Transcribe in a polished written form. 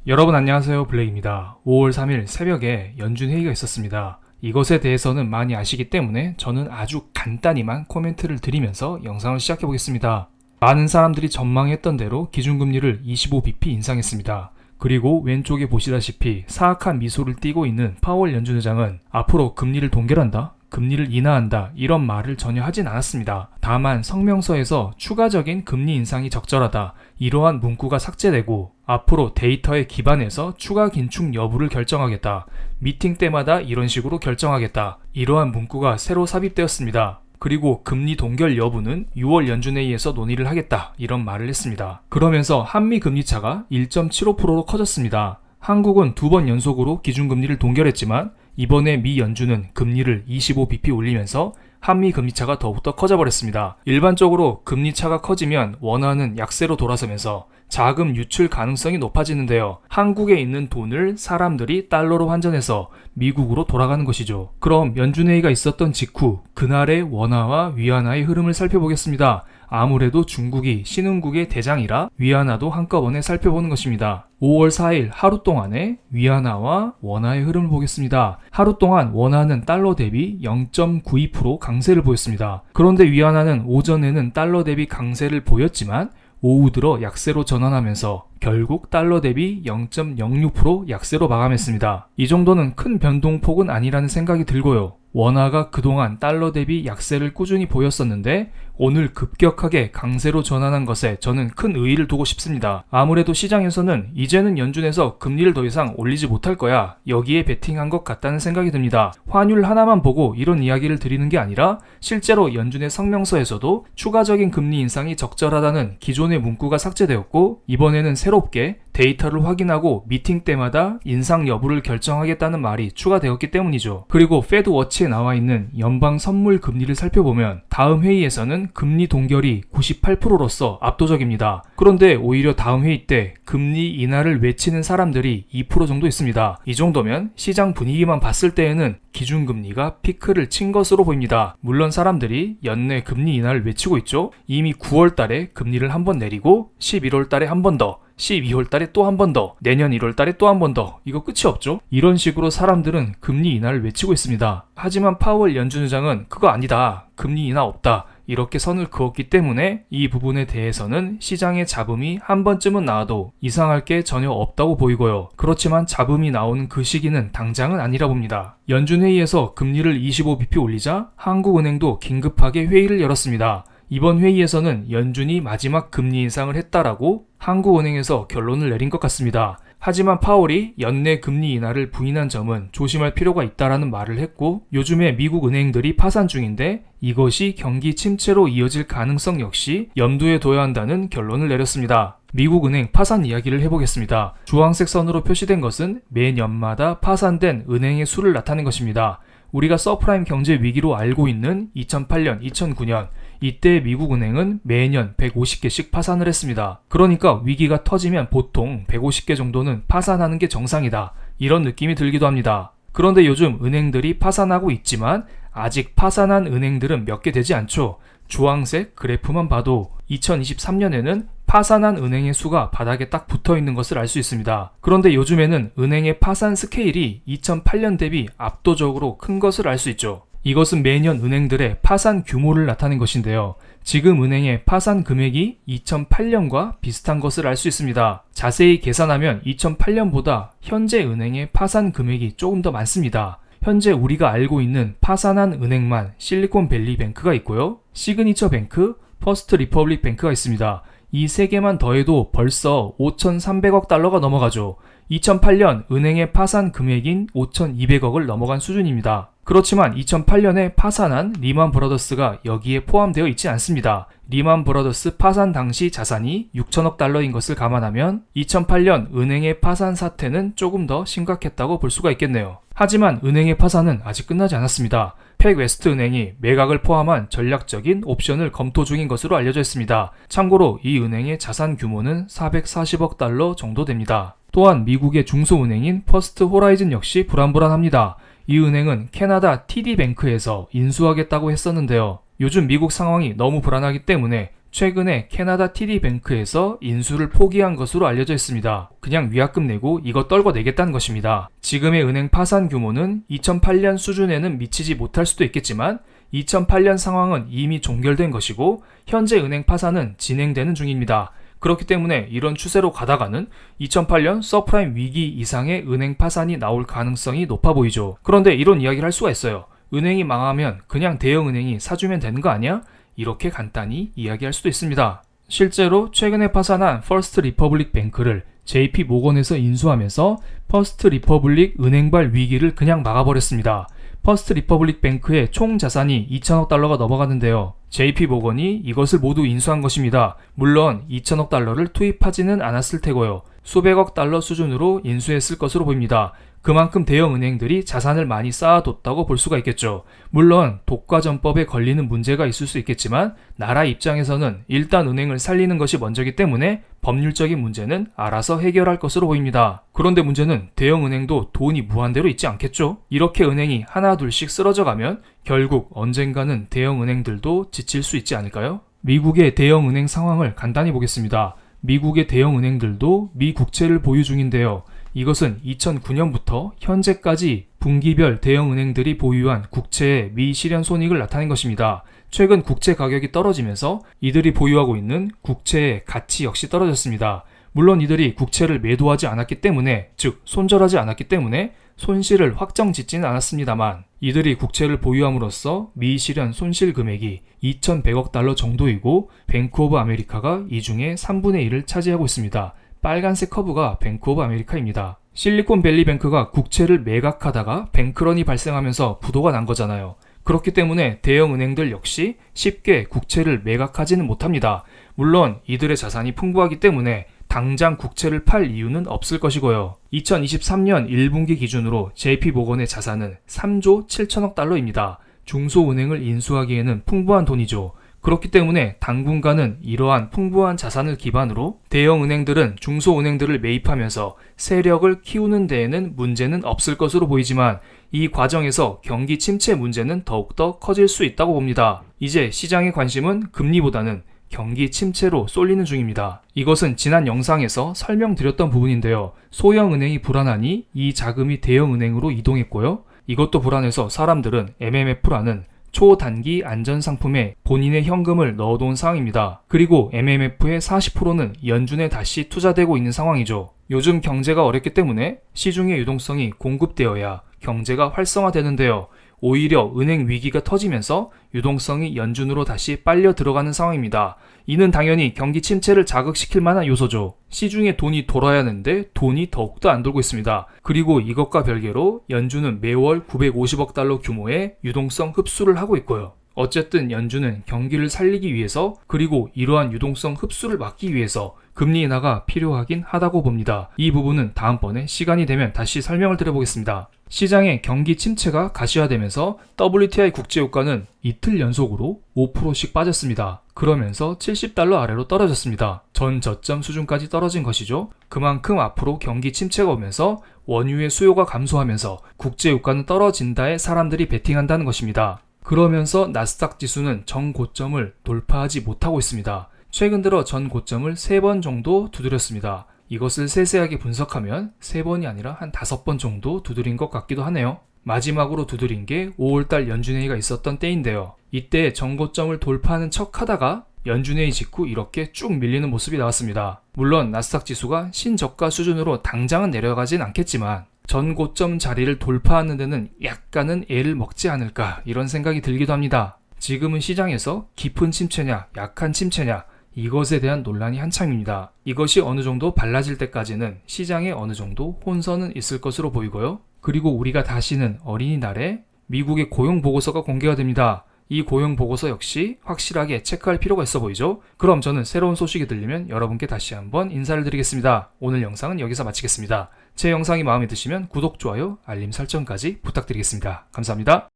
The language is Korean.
여러분 안녕하세요, 블랙입니다. 5월 3일 새벽에 연준 회의가 있었습니다. 이것에 대해서는 많이 아시기 때문에 저는 아주 간단히만 코멘트를 드리면서 영상을 시작해 보겠습니다. 많은 사람들이 전망했던 대로 기준금리를 25bp 인상했습니다. 그리고 왼쪽에 보시다시피 사악한 미소를 띠고 있는 파월 연준 의장은 앞으로 금리를 동결한다, 금리를 인하한다 이런 말을 전혀 하진 않았습니다. 다만 성명서에서 추가적인 금리 인상이 적절하다 이러한 문구가 삭제되고 앞으로 데이터에 기반해서 추가 긴축 여부를 결정하겠다, 미팅 때마다 이런 식으로 결정하겠다 이러한 문구가 새로 삽입되었습니다. 그리고 금리 동결 여부는 6월 연준회의에서 논의를 하겠다 이런 말을 했습니다. 그러면서 한미 금리차가 1.75%로 커졌습니다. 한국은 2번 연속으로 기준금리를 동결했지만 이번에 미 연준은 금리를 25bp 올리면서 한미 금리차가 더욱더 커져버렸습니다. 일반적으로 금리차가 커지면 원화는 약세로 돌아서면서 자금 유출 가능성이 높아지는데요. 한국에 있는 돈을 사람들이 달러로 환전해서 미국으로 돌아가는 것이죠. 그럼 연준회의가 있었던 직후 그날의 원화와 위안화의 흐름을 살펴보겠습니다. 아무래도 중국이 신흥국의 대장이라 위안화도 한꺼번에 살펴보는 것입니다. 5월 4일 하루 동안의 위안화와 원화의 흐름을 보겠습니다. 하루 동안 원화는 달러 대비 0.92% 강세를 보였습니다. 그런데 위안화는 오전에는 달러 대비 강세를 보였지만 오후 들어 약세로 전환하면서 결국 달러 대비 0.06% 약세로 마감했습니다. 이 정도는 큰 변동폭은 아니라는 생각이 들고요. 원화가 그동안 달러 대비 약세를 꾸준히 보였었는데 오늘 급격하게 강세로 전환한 것에 저는 큰 의의를 두고 싶습니다. 아무래도 시장에서는 이제는 연준에서 금리를 더 이상 올리지 못할 거야, 여기에 베팅한 것 같다는 생각이 듭니다. 환율 하나만 보고 이런 이야기를 드리는 게 아니라 실제로 연준의 성명서에서도 추가적인 금리 인상이 적절하다는 기존의 문구가 삭제되었고 이번에는 새롭게 데이터를 확인하고 미팅 때마다 인상 여부를 결정하겠다는 말이 추가되었기 때문이죠. 그리고 페드 워치에 나와 있는 연방 선물 금리를 살펴보면 다음 회의에서는 금리 동결이 98%로서 압도적입니다. 그런데 오히려 다음 회의 때 금리 인하를 외치는 사람들이 2% 정도 있습니다. 이 정도면 시장 분위기만 봤을 때에는 기준금리가 피크를 친 것으로 보입니다. 물론 사람들이 연내 금리 인하를 외치고 있죠. 이미 9월 달에 금리를 한 번 내리고 11월 달에 한 번 더, 12월 달에 또 한 번 더, 내년 1월 달에 또 한 번 더, 이거 끝이 없죠? 이런 식으로 사람들은 금리 인하를 외치고 있습니다. 하지만 파월 연준 의장은 그거 아니다, 금리 인하 없다, 이렇게 선을 그었기 때문에 이 부분에 대해서는 시장의 잡음이 한 번쯤은 나와도 이상할 게 전혀 없다고 보이고요. 그렇지만 잡음이 나오는 그 시기는 당장은 아니라 봅니다. 연준회의에서 금리를 25bp 올리자 한국은행도 긴급하게 회의를 열었습니다. 이번 회의에서는 연준이 마지막 금리 인상을 했다라고 한국은행에서 결론을 내린 것 같습니다. 하지만 파월이 연내 금리 인하를 부인한 점은 조심할 필요가 있다라는 말을 했고 요즘에 미국 은행들이 파산 중인데 이것이 경기 침체로 이어질 가능성 역시 염두에 둬야 한다는 결론을 내렸습니다. 미국 은행 파산 이야기를 해보겠습니다. 주황색 선으로 표시된 것은 매년마다 파산된 은행의 수를 나타낸 것입니다. 우리가 서프라임 경제 위기로 알고 있는 2008년, 2009년 이때 미국 은행은 매년 150개씩 파산을 했습니다. 그러니까 위기가 터지면 보통 150개 정도는 파산하는 게 정상이다, 이런 느낌이 들기도 합니다. 그런데 요즘 은행들이 파산하고 있지만 아직 파산한 은행들은 몇 개 되지 않죠. 주황색 그래프만 봐도 2023년에는 파산한 은행의 수가 바닥에 딱 붙어 있는 것을 알 수 있습니다. 그런데 요즘에는 은행의 파산 스케일이 2008년 대비 압도적으로 큰 것을 알 수 있죠. 이것은 매년 은행들의 파산 규모를 나타낸 것인데요. 지금 은행의 파산 금액이 2008년과 비슷한 것을 알 수 있습니다. 자세히 계산하면 2008년보다 현재 은행의 파산 금액이 조금 더 많습니다. 현재 우리가 알고 있는 파산한 은행만 실리콘밸리 뱅크가 있고요. 시그니처 뱅크, 퍼스트 리퍼블릭 뱅크가 있습니다. 이 세 개만 더해도 벌써 5,300억 달러가 넘어가죠. 2008년 은행의 파산 금액인 5,200억을 넘어간 수준입니다. 그렇지만 2008년에 파산한 리만 브라더스가 여기에 포함되어 있지 않습니다. 리만 브라더스 파산 당시 자산이 6천억 달러인 것을 감안하면 2008년 은행의 파산 사태는 조금 더 심각했다고 볼 수가 있겠네요. 하지만 은행의 파산은 아직 끝나지 않았습니다. 팩웨스트 은행이 매각을 포함한 전략적인 옵션을 검토 중인 것으로 알려져 있습니다. 참고로 이 은행의 자산 규모는 440억 달러 정도 됩니다. 또한 미국의 중소은행인 퍼스트 호라이즌 역시 불안불안합니다. 이 은행은 캐나다 TD뱅크에서 인수하겠다고 했었는데요. 요즘 미국 상황이 너무 불안하기 때문에 최근에 캐나다 TD뱅크에서 인수를 포기한 것으로 알려져 있습니다. 그냥 위약금 내고 이거 떨궈 내겠다는 것입니다. 지금의 은행 파산 규모는 2008년 수준에는 미치지 못할 수도 있겠지만 2008년 상황은 이미 종결된 것이고 현재 은행 파산은 진행되는 중입니다. 그렇기 때문에 이런 추세로 가다가는 2008년 서프라임 위기 이상의 은행 파산이 나올 가능성이 높아 보이죠. 그런데 이런 이야기를 할 수가 있어요. 은행이 망하면 그냥 대형은행이 사주면 되는 거 아니야? 이렇게 간단히 이야기할 수도 있습니다. 실제로 최근에 파산한 퍼스트 리퍼블릭 뱅크를 JP 모건에서 인수하면서 퍼스트 리퍼블릭 은행발 위기를 그냥 막아버렸습니다. 퍼스트 리퍼블릭 뱅크의 총 자산이 2천억 달러가 넘어갔는데요. JP 모건이 이것을 모두 인수한 것입니다. 물론 2천억 달러를 투입하지는 않았을 테고요. 수백억 달러 수준으로 인수했을 것으로 보입니다. 그만큼 대형 은행들이 자산을 많이 쌓아뒀다고 볼 수가 있겠죠. 물론 독과점법에 걸리는 문제가 있을 수 있겠지만 나라 입장에서는 일단 은행을 살리는 것이 먼저기 때문에 법률적인 문제는 알아서 해결할 것으로 보입니다. 그런데 문제는 대형 은행도 돈이 무한대로 있지 않겠죠? 이렇게 은행이 하나 둘씩 쓰러져 가면 결국 언젠가는 대형 은행들도 지칠 수 있지 않을까요? 미국의 대형 은행 상황을 간단히 보겠습니다. 미국의 대형 은행들도 미 국채를 보유 중인데요. 이것은 2009년부터 현재까지 분기별 대형 은행들이 보유한 국채의 미 실현 손익을 나타낸 것입니다. 최근 국채 가격이 떨어지면서 이들이 보유하고 있는 국채의 가치 역시 떨어졌습니다. 물론 이들이 국채를 매도하지 않았기 때문에, 즉 손절하지 않았기 때문에 손실을 확정 짓지는 않았습니다만 이들이 국채를 보유함으로써 미 실현 손실 금액이 2,100억 달러 정도이고 뱅크 오브 아메리카가 이 중에 3분의 1을 차지하고 있습니다. 빨간색 커브가 뱅크 오브 아메리카입니다. 실리콘밸리 뱅크가 국채를 매각하다가 뱅크런이 발생하면서 부도가 난 거잖아요. 그렇기 때문에 대형 은행들 역시 쉽게 국채를 매각하지는 못합니다. 물론 이들의 자산이 풍부하기 때문에 당장 국채를 팔 이유는 없을 것이고요. 2023년 1분기 기준으로 JP모건의 자산은 3조 7천억 달러입니다. 중소은행을 인수하기에는 풍부한 돈이죠. 그렇기 때문에 당분간은 이러한 풍부한 자산을 기반으로 대형 은행들은 중소은행들을 매입하면서 세력을 키우는 데에는 문제는 없을 것으로 보이지만 이 과정에서 경기 침체 문제는 더욱더 커질 수 있다고 봅니다. 이제 시장의 관심은 금리보다는 경기 침체로 쏠리는 중입니다. 이것은 지난 영상에서 설명드렸던 부분인데요. 소형 은행이 불안하니 이 자금이 대형 은행으로 이동했고요. 이것도 불안해서 사람들은 MMF라는 초단기 안전상품에 본인의 현금을 넣어놓은 상황입니다. 그리고 MMF의 40%는 연준에 다시 투자되고 있는 상황이죠. 요즘 경제가 어렵기 때문에 시중의 유동성이 공급되어야 경제가 활성화되는데요. 오히려 은행 위기가 터지면서 유동성이 연준으로 다시 빨려 들어가는 상황입니다. 이는 당연히 경기 침체를 자극시킬 만한 요소죠. 시중에 돈이 돌아야 하는데 돈이 더욱더 안 돌고 있습니다. 그리고 이것과 별개로 연준은 매월 950억 달러 규모의 유동성 흡수를 하고 있고요. 어쨌든 연준은 경기를 살리기 위해서 그리고 이러한 유동성 흡수를 막기 위해서 금리 인하가 필요하긴 하다고 봅니다. 이 부분은 다음번에 시간이 되면 다시 설명을 드려보겠습니다. 시장의 경기 침체가 가시화되면서 WTI 국제유가는 이틀 연속으로 5%씩 빠졌습니다. 그러면서 70달러 아래로 떨어졌습니다. 전 저점 수준까지 떨어진 것이죠. 그만큼 앞으로 경기 침체가 오면서 원유의 수요가 감소하면서 국제유가는 떨어진다에 사람들이 베팅한다는 것입니다. 그러면서 나스닥 지수는 전 고점을 돌파하지 못하고 있습니다. 최근 들어 전 고점을 3번 정도 두드렸습니다. 이것을 세세하게 분석하면 3번이 아니라 한 5번 정도 두드린 것 같기도 하네요. 마지막으로 두드린 게 5월달 연준회의가 있었던 때인데요. 이때 전 고점을 돌파하는 척 하다가 연준회의 직후 이렇게 쭉 밀리는 모습이 나왔습니다. 물론 나스닥 지수가 신저가 수준으로 당장은 내려가진 않겠지만 전 고점 자리를 돌파하는 데는 약간은 애를 먹지 않을까 이런 생각이 들기도 합니다. 지금은 시장에서 깊은 침체냐 약한 침체냐 이것에 대한 논란이 한창입니다. 이것이 어느 정도 발라질 때까지는 시장에 어느 정도 혼선은 있을 것으로 보이고요. 그리고 우리가 다시는 어린이날에 미국의 고용 보고서가 공개가 됩니다. 이 고용 보고서 역시 확실하게 체크할 필요가 있어 보이죠? 그럼 저는 새로운 소식이 들리면 여러분께 다시 한번 인사를 드리겠습니다. 오늘 영상은 여기서 마치겠습니다. 제 영상이 마음에 드시면 구독, 좋아요, 알림 설정까지 부탁드리겠습니다. 감사합니다.